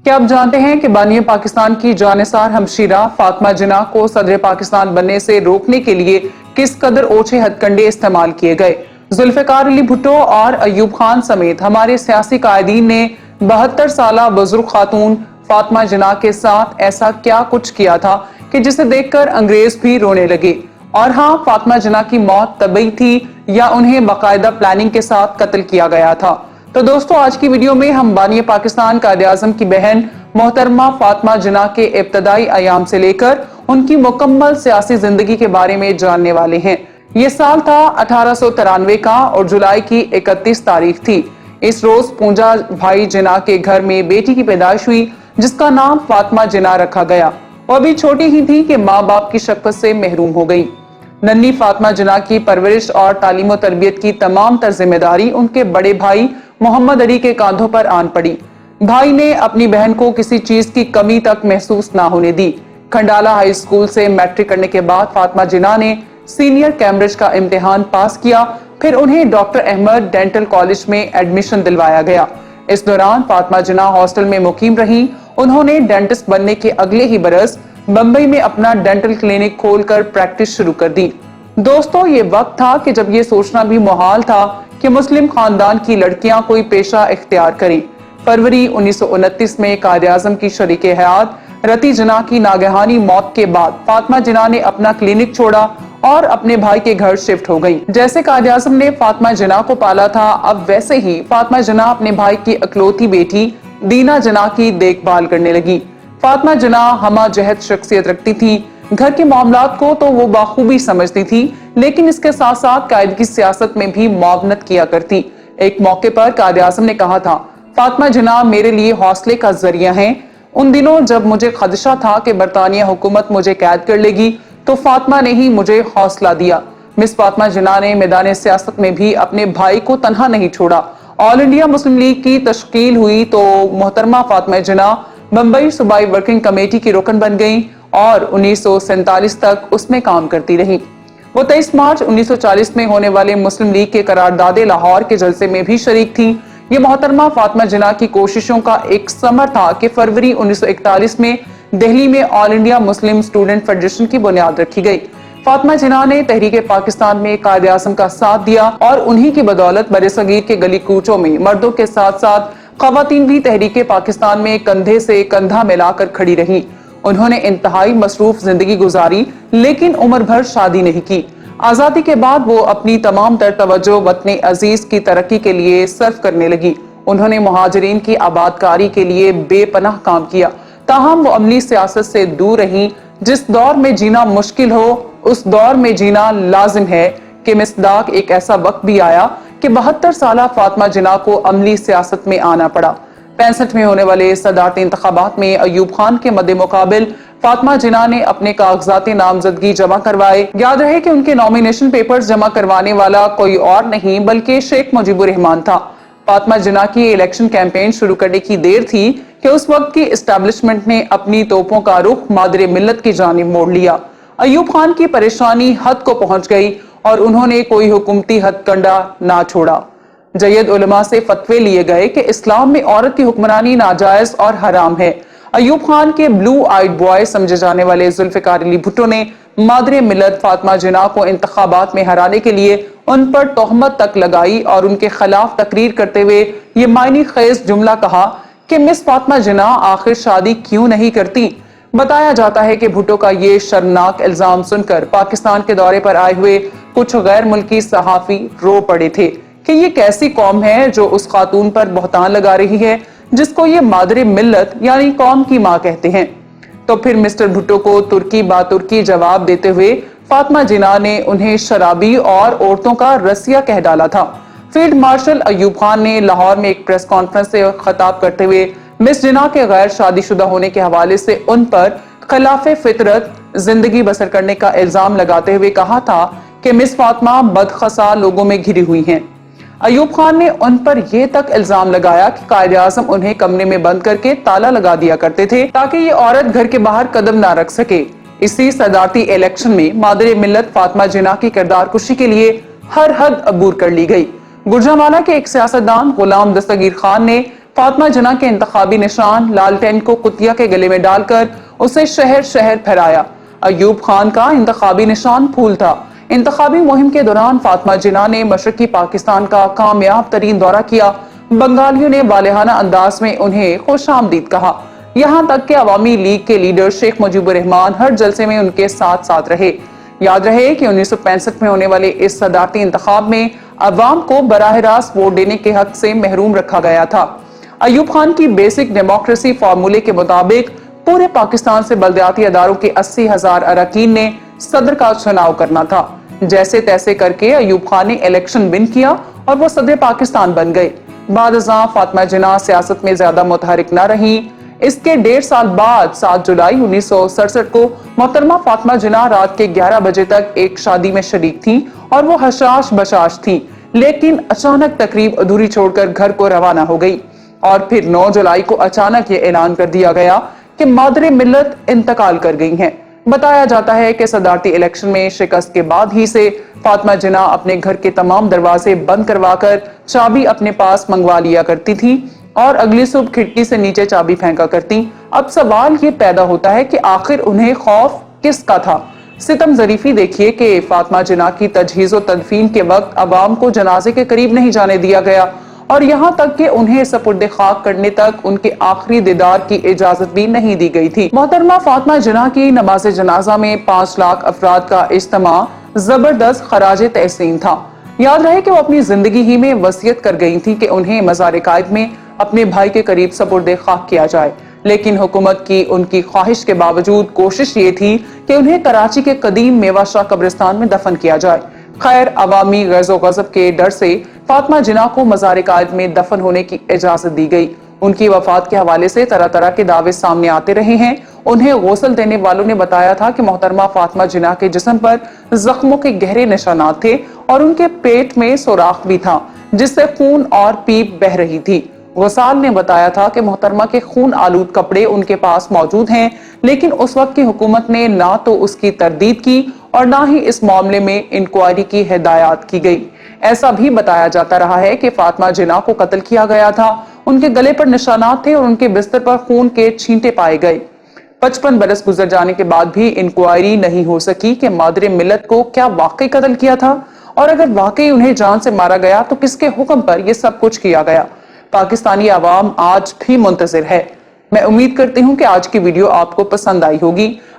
क्या आप जानते हैं कि बानी पाकिस्तान की जानिसार हमशीरा फातिमा जिन्ना को सदर पाकिस्तान बनने से रोकने के लिए किस कदर ओछे हथकंडे इस्तेमाल किए गए। जुल्फिकार अली भुट्टो और अयूब खान समेत हमारे सियासी कायदीन ने 72 साला बुजुर्ग खातून फातिमा जिन्ना के साथ ऐसा क्या कुछ किया था कि जिसे देखकर अंग्रेज भी रोने लगे। और हाँ, फातिमा जिन्ना की मौत तबई थी या उन्हें बाकायदा प्लानिंग के साथ कत्ल किया गया था। तो दोस्तों, आज की वीडियो में हम बानी पाकिस्तान कायद-ए-आज़म की बहन मोहतरमा फातिमा जिन्ना के इब्तदाई अयाम से लेकर उनकी मुकम्मल सियासी जिंदगी के बारे में जानने वाले हैं। ये साल था 1893 का और जुलाई की 31 तारीख थी। इस रोज पूंजा भाई जिन्ना के घर में बेटी की पैदाइश हुई जिसका नाम फातिमा जिन्ना रखा गया। वो अभी छोटी ही थी कि माँ बाप की शफ़क़त से महरूम हो गई। नन्ही फातिमा जिन्ना की परवरिश और तालीम और तरबियत की तमाम तर जिम्मेदारी उनके बड़े भाई मोहम्मद अली के कांधों पर आन पड़ी। भाई ने अपनी बहन को किसी चीज की कमी तक महसूस ना होने दी। खंडाला हाई स्कूल से मैट्रिक करने के बाद फातिमा जिन्ना ने सीनियर कैम्ब्रिज का इम्तिहान पास किया। फिर उन्हें डॉक्टर अहमद डेंटल कॉलेज में एडमिशन दिलवाया गया। इस दौरान फातिमा जिन्ना हॉस्टल में मुकीम रही। उन्होंने डेंटिस्ट बनने के अगले ही बरस बम्बई में अपना डेंटल क्लिनिक खोलकर प्रैक्टिस शुरू कर दी। दोस्तों, ये वक्त था कि जब ये सोचना भी मुहाल था कि मुस्लिम खानदान की लड़कियां कोई पेशा इख्तियार करें। फरवरी 1929 में कायद-ए-आज़म की शरीके हयात रती जिन्ना की नागहानी मौत के बाद फातिमा जिन्ना ने अपना क्लिनिक छोड़ा और अपने भाई के घर शिफ्ट हो गई। जैसे कायद-ए-आज़म ने फातिमा जिन्ना को पाला था, अब वैसे ही फातिमा जिन्ना अपने भाई की इकलौती बेटी दीना जिन्ना की देखभाल करने लगी। फातिमा जिन्ना हमा जहद शख्सियत रखती थी। घर के मामलात को तो वो बाखूबी समझती थी, लेकिन इसके साथ साथ कायद की सियासत में भी मुआवनत किया करती। एक मौके पर कायद-ए-आज़म ने कहा था, फातिमा जिन्ना मेरे लिए हौसले का जरिया है। उन दिनों जब मुझे खदशा था कि बरतानिया हुकूमत मुझे कैद कर लेगी, तो फातिमा ने ही मुझे हौसला दिया। मिस फातिमा जिन्ना ने मैदान सियासत में भी अपने भाई को तन्हा नहीं छोड़ा। ऑल इंडिया मुस्लिम लीग की तश्कील हुई तो मोहतरमा फातिमा जिन्ना बम्बई सूबाई वर्किंग कमेटी की रुकन बन गई और 1947 तक उसमें काम करती रही। वो 23 मार्च 1940 में होने वाले मुस्लिम लीग के करारदादे लाहौर के जलसे में भी शरीक थी। ये मोहतरमा फातिमा जिन्ना की कोशिशों का एक समर था कि फरवरी 1941 में दिल्ली में all India Muslim student federation की बुनियाद रखी गई। फातिमा जिन्ना ने तहरीक पाकिस्तान में कायद-ए-आज़म का साथ दिया और उन्हीं की बदौलत बरे-सगीर के गली कूचों में मर्दों के साथ साथ खवातीन भी तहरीक पाकिस्तान में कंधे से कंधा मिलाकर खड़ी रही। उन्होंने इंतहाई मसरूफ जिंदगी गुजारी, लेकिन उम्र भर शादी नहीं की। आजादी के बाद वो अपनी तमाम तर तवज्जो वतन अजीज की तरक्की के लिए सर्फ करने लगी। उन्होंने मुहाजिरीन की आबादकारी के लिए बेपनाह काम किया। ताहम वो अमली सियासत से दूर रही। जिस दौर में जीना मुश्किल हो, उस दौर में जीना लाजिम है कि मिसदाक एक ऐसा वक्त भी आया कि 72 साला फातिमा जिन्ना को अमली सियासत में आना पड़ा। 65 में होने वाले सदारती इंतखाबात में अयूब खान के मद्दे मुकाबिल फातिमा जिन्ना ने अपने कागजाती नामजदगी जमा करवाए। याद रहे कि उनके नॉमिनेशन पेपर्स जमा करवाने वाला कोई और नहीं बल्कि शेख मुजीबुर रहमान था। फातिमा जिन्ना की इलेक्शन कैंपेन शुरू करने की देर थी कि उस वक्त की एस्टैब्लिशमेंट ने अपनी तोपों का रुख मादरे मिल्लत की जानिब मोड़ लिया। अयूब खान की परेशानी हद को पहुंच गई और उन्होंने कोई हुकूमती हथकंडा ना छोड़ा। जयद उलमा से फतवे लिए गए कि इस्लाम में औरत की हुक्मरानी नाजायज और हराम है। अयूब खान के ब्लू आइड बॉय समझे जाने वाले जुल्फिकार अली भुट्टो ने मादरे मिल्लत फातिमा जिन्ना को इंतखाबात में हराने के लिए उन पर तोहमत तक लगाई और उनके खिलाफ तकरीर करते हुए ये मायनी खेज जुमला कहा कि मिस फातिमा जिन्ना आखिर शादी क्यों नहीं करती। बताया जाता है कि भुट्टो का ये शर्मनाक इल्जाम सुनकर पाकिस्तान के दौरे पर आए हुए कुछ गैर मुल्की सहाफी रो पड़े थे कि ये कैसी कौम है जो उस खातून पर बहतान लगा रही है जिसको ये मादरे मिल्लत यानी कौम की माँ कहते हैं। तो फिर मिस्टर भुट्टो को तुर्की बातुर्की जवाब देते हुए फातिमा जिन्ना ने उन्हें शराबी और औरतों का रसिया कह डाला था। फील्ड मार्शल अयूब खान ने लाहौर में एक प्रेस कॉन्फ्रेंस से खिताब करते हुए मिस जिन्ना के गैर शादीशुदा होने के हवाले से उन पर खिलाफे फितरत जिंदगी बसर करने का इल्जाम लगाते हुए कहा था कि मिस फातिमा बदखसा लोगों में घिरी हुई हैं। अयूब खान ने उन पर यह तक इल्जाम लगाया कि कायद-ए-आज़म उन्हें कमरे में बंद करके ताला लगा दिया करते थे ताकि ये औरत घर के बाहर कदम ना रख सके। इसी सदारती इलेक्शन में मादरे मिल्लत फातिमा जिन्ना की किरदार कुशी के लिए हर हद अबूर कर ली गई। गुजरांवाला के एक सियासतदान गुलाम दस्तगीर खान ने फातिमा जिन्ना के इंतखाबी निशान लालटेन को कुतिया के गले में डालकर उसे शहर शहर फहराया। अयूब खान का इंतखाबी निशान फूल था। इंतखाबी मुहिम के दौरान फातिमा जिन्ना ने मशरकी पाकिस्तान का कामयाब तरीन दौरा किया। बंगालियों ने वालेहाना अंदाज में उन्हें खुशामदीद कहा। यहाँ तक कि अवामी लीग के लीडर शेख मुजीबुर रहमान हर जलसे में उनके साथ साथ रहे। याद रहे कि 1965 में होने वाले इस सदारती इंतखाब में अवाम को बराह रास्त वोट देने के हक से महरूम रखा गया था। अयूब खान की बेसिक डेमोक्रेसी फार्मूले के मुताबिक पूरे पाकिस्तान से बल्दियाती अदारों के 80,000 अरकान ने सदर का चुनाव करना था। जैसे तैसे करके अयूब खान ने इलेक्शन विन किया और वो सदर पाकिस्तान बन गए। बाद-ए-ज़ां फातिमा जिन्ना सियासत में ज्यादा मुतहरिक न रही। इसके 1.5 साल बाद 7 जुलाई 1967 को मोहतरमा फातिमा जिन्ना रात के 11 बजे तक एक शादी में शरीक थी और वो हशाश बशाश थी, लेकिन अचानक तकरीब अधूरी छोड़कर घर को रवाना हो गई। और फिर 9 जुलाई को अचानक ये ऐलान कर दिया गया कि मादरे मिल्लत इंतकाल कर गई हैं। बताया जाता है कि सदारती इलेक्शन में शिकस्त के बाद ही से फातिमा जिन्ना अपने घर के तमाम दरवाजे बंद करवाकर चाबी अपने पास मंगवा लिया करती थी और अगली सुबह खिड़की से नीचे चाबी फेंका करती। अब सवाल ये पैदा होता है कि आखिर उन्हें खौफ किसका था। सितम ज़रीफी देखिए कि फातिमा जिन्ना की तजहीज़ व तदफीन के वक्त अवाम को जनाजे के करीब नहीं जाने दिया गया और यहाँ तक कि उन्हें सपुर्दे खाक करने तक उनके आखिरी दीदार की इजाजत भी नहीं दी गई थी। मोहतरमा फातिमा जिन्ना की नमाज जनाजा में 5 लाख अफराद का इज्तिमा जबरदस्त खराज तहसीन था। याद रहे कि वो अपनी जिंदगी ही में वसीयत कर गई थी कि उन्हें मज़ार कायद में अपने भाई के करीब सपुर्दे खाक किया जाए, लेकिन हुकूमत की उनकी ख्वाहिश के बावजूद कोशिश ये थी कि उन्हें कराची के कदीम मेवा शाह कब्रिस्तान में दफन किया जाए। खैर, अवामी गज़ो गज़ब के डर से फातिमा जिन्ना को मज़ार कायद में दफन होने की इजाजत दी गई। उनकी वफात के हवाले से तरह तरह के दावे सामने आते रहे हैं। उन्हें गौसल देने वालों ने बताया था कि मोहतरमा फातिमा जिन्ना के जिस्म पर जख्मों के गहरे निशानात थे और उनके पेट में सुराख भी था जिससे खून और पीप बह रही थी। गौसाल ने बताया था कि मोहतरमा के खून आलूद कपड़े उनके पास मौजूद हैं, लेकिन उस वक्त की हुकूमत ने ना तो उसकी तरदीद की और ना ही इस मामले में इंक्वायरी की हिदायत की गई। ऐसा भी बताया जाता रहा है कि फातिमा जिन्ना को कत्ल किया गया था। उनके गले पर निशानात थे और उनके बिस्तर पर खून के छींटे पाए गए। 55 बरस गुजर जाने के बाद भी इंक्वायरी नहीं हो सकी कि मादरे मिल्लत को क्या वाकई कत्ल किया था और अगर वाकई उन्हें जान से मारा गया तो किसके हुक्म पर यह सब कुछ किया गया। पाकिस्तानी आवाम आज भी मुंतजिर है। मैं उम्मीद करती हूँ कि आज की वीडियो आपको पसंद आई होगी।